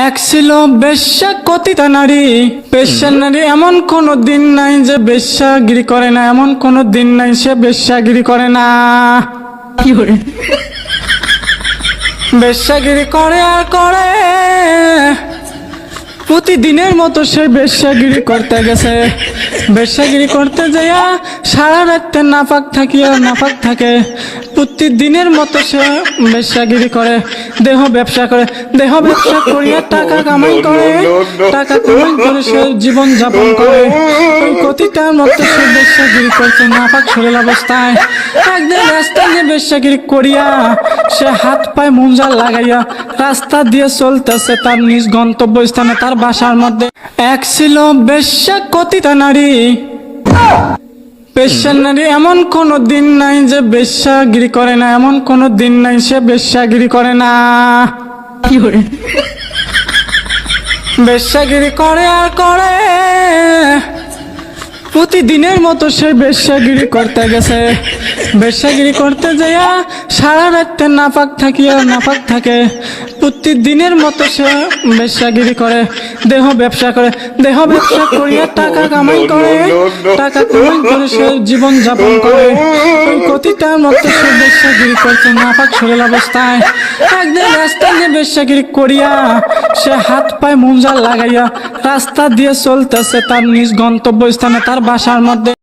এক ছিল বেশ্যা কথিতা নারী। বেশ্যার নারী এমন কোন দিন নাই যে বেশ্যাগিরি করে না, এমন কোন দিন নাই সে বেশ্যাগিরি করে না। কি করে? বেশ্যাগিরি করে আর করে, প্রতিদিনের মতো সে বেশ্যাগিরি করতে গেছে। বেশ্যাগিরি করতে যাইয়া সারা রাতে নাপাক থাকে। প্রতিদিনের মতো সে বেশ্যাগিরি করে, দেহ ব্যবসা করিয়া টাকা কামাই করে, সে জীবন যাপন করে। ওই কথিতার মতো সে বেশ্যাগিরি করছে নাপাক শরীর অবস্থায়। একদিন রাস্তায় গিয়ে বেশ্যাগিরি করিয়া সে হাত পায়ে মুঞ্জাল লাগাইয়া রাস্তা দিয়ে চলতেছে তার নিজ গন্তব্য স্থানে, তার বাসার মধ্যে। এক ছিল বেশ্যা কথিতা নারী। বেশ্যার নারী এমন কোন দিন নাই যে বেশ্যাগিরি করে না, এমন কোন দিন নাই সে বেশ্যাগিরি করে না। কি করে? বেশ্যাগিরি করে আর করে, প্রতিদিনের মতো সে বেশ্যাগিরি করতে গেছে। বেশ্যাগিরি করতে যাইয়া সারা রাতে নাপাক থাকে। প্রতিদিনের মতো সে বেশ্যাগিরি করে, দেহ ব্যবসা করিয়া টাকা কামাই করে, সে জীবন যাপন করে। ওই কথিতার মতো সে বেশ্যাগিরি করছে নাপাক শরীর অবস্থায়। একদিন রাস্তায় গিয়ে বেশ্যাগিরি করিয়া সে হাত পায়ে মুঞ্জাল লাগাইয়া রাস্তা দিয়ে চলতেছে তার নিজ গন্তব্য স্থানে, তার বাসার মধ্যে।